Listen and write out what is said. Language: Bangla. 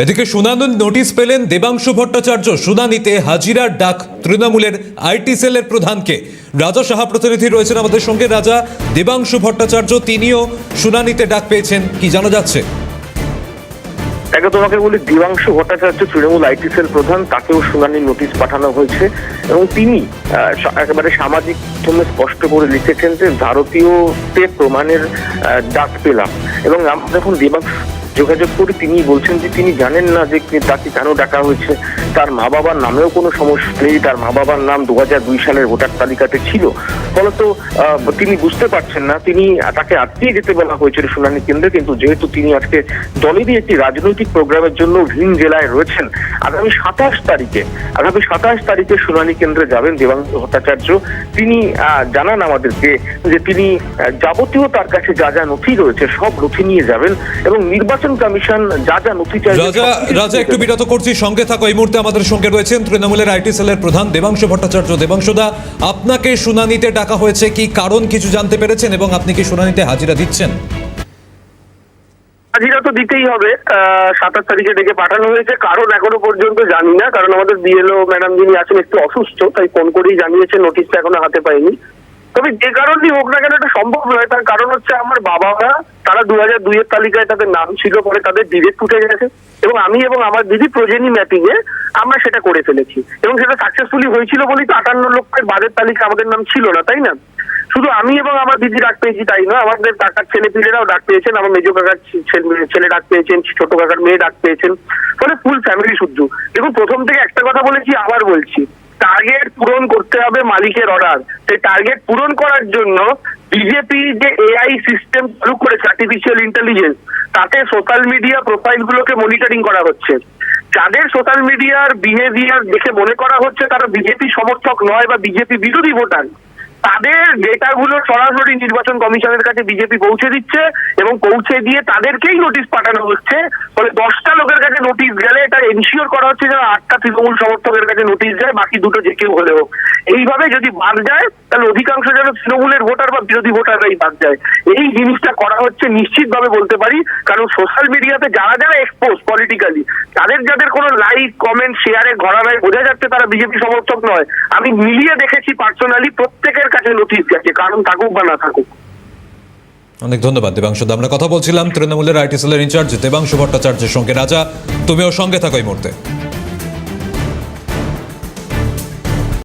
এদিকে শুনানির নোটিশ পেলেন দেবাংশু ভট্টাচার্য। শুনানিতে হাজিরার ডাক তৃণমূলের আইটি সেলের প্রধানকে। রাজা সাহা প্রতিনিধি রয়েছেন আমাদের সঙ্গে। রাজা, দেবাংশু ভট্টাচার্য তিনিও শুনানিতে ডাক পেয়েছেন, কি জানা যাচ্ছে? আগে তোমাকে বলি, দেবাংশু ভট্টাচার্য তৃণমূল আইটি সেল প্রধান, তাকেও শুনানির নোটিশ পাঠানো হয়েছে এবং তিনি একেবারে সামাজিক মাধ্যমে স্পষ্ট করে লিখেছেন যে ভারতীয়তে প্রমাণের ডাক পেলাম। এবং আমরা যখন দেবাংশু যোগাযোগ করি তিনি বলছেন যে তিনি জানেন না যে তাকে কেন ডাকা হয়েছে। তার মা বাবার নামেও কোনো সমস্যা নেই, তার মা বাবার নাম 2002 সালের ভোটার তালিকাতে ছিল। ফলত তিনি বুঝতে পারছেন না, তাকে আজকেই যেতে বলা হয়েছিল শুনানি কেন্দ্রে, কিন্তু যেহেতু তিনি আজকে দলেরই একটি রাজনৈতিক প্রোগ্রামের জন্য ভিন জেলায় রয়েছেন, আগামী 27 তারিখে শুনানি কেন্দ্রে যাবেন দেবাংশু ভট্টাচার্য। তিনি জানান আমাদেরকে যে তিনি যাবতীয় তার কাছে যা যা নথি রয়েছে সব নথি নিয়ে যাবেন এবং নির্বাচন কমিশন যা যা নথি চাইবে। রাজা, একটু বিরত করছি, সঙ্গে থাকো। এই মুহূর্তে আমাদের সঙ্গে রয়েছেন তৃণমূলের আইটি সেলের প্রধান দেবাংশু ভট্টাচার্য। দেবাংশুদা, আপনাকে শুনানিতে ডাকা হয়েছে, কি কারণ কিছু জানতে পেরেছেন এবং আপনি কি শুনানিতে হাজিরা দিচ্ছেন? হাজিরা তো দিতেই হবে। 27 তারিখে ডেকে পাঠানো হয়েছে, কারণ এখনো পর্যন্ত জানি না, কারণ আমাদের বিএলও ম্যাডাম যিনি আছেন একটু অসুস্থ, তাই ফোন করেই জানিয়েছে, নোটিশটা এখনো হাতে পাইনি। তবে যে কারণেই হোক না কেন এটা সম্ভব নয়। তার কারণ হচ্ছে আমার বাবারা, তারা 2002 এর তালিকায় তাদের নাম ছিল, পরে তাদের ডিরেক্ট উঠে গেছে এবং আমি এবং আমার দিদি প্রজেনি ম্যাপিং এ আমরা সেটা করে ফেলেছি এবং সেটা সাকসেসফুলি হয়েছিল বলেই তো 58 লক্ষের বাদের তালিকা আমাদের নাম ছিল না, তাই না? শুধু আমি এবং আমার দিদি ডাক পেয়েছি তাই নয়, আমাদের কাকার ছেলে পিলেরাও ডাক পেয়েছেন, আমার মেজো কাকার ছেলে ডাক পেয়েছেন, ছোট কাকার মেয়ে ডাক পেয়েছেন, ফলে ফুল ফ্যামিলি শুদ্ধ। দেখুন, প্রথম থেকে একটা কথা বলেছি, আবার বলছি, টার্গেট পূরণ করতে হবে মালিকের অর্ডার। সেই টার্গেট পূরণ করার জন্য বিজেপি যে এআই সিস্টেম চালু করেছে, আর্টিফিশিয়াল ইন্টেলিজেন্স, তাতে সোশ্যাল মিডিয়া প্রোফাইল গুলোকে মনিটরিং করা হচ্ছে। যাদের সোশ্যাল মিডিয়ার বিহেভিয়ার দেখে মনে করা হচ্ছে তারা বিজেপি সমর্থক নয় বা বিজেপি বিরোধী ভোটার, তাদের ডেটাগুলো সরাসরি নির্বাচন কমিশনের কাছে বিজেপি পৌঁছে দিচ্ছে এবং পৌঁছে দিয়ে তাদেরকেই নোটিশ পাঠানো হচ্ছে। ফলে 10টা লোকের কাছে নোটিশ গেলে এটা এনশিওর করা হচ্ছে যেন 8টা তৃণমূল সমর্থকের কাছে নোটিশ যায়, বাকি দুটো যে কেউ হলেও। এইভাবে যদি বাদ যায় তাহলে অধিকাংশ যেন তৃণমূলের ভোটার বা বিরোধী ভোটাররাই বাদ যায়। এই জিনিসটা করা হচ্ছে নিশ্চিতভাবে বলতে পারি, কারণ সোশ্যাল মিডিয়াতে যারা যারা এক্সপোজ পলিটিক্যালি, যাদের কোনো লাইক কমেন্ট শেয়ারে ঘরানায় বোঝা যাচ্ছে তারা বিজেপি সমর্থক নয়। আমি মিলিয়ে দেখেছি পার্সোনালি, প্রত্যেকের কাছে নোটিশ গেছে, কারণ থাকুক বা না থাকুক। অনেক ধন্যবাদ দেবাংশুদা। আমরা কথা বলছিলাম তৃণমূলের আইটি সেলের ইনচার্জ দেবাংশু ভট্টাচার্যের সঙ্গে। রাজা, তুমিও সঙ্গে থাকো এই মুহূর্তে।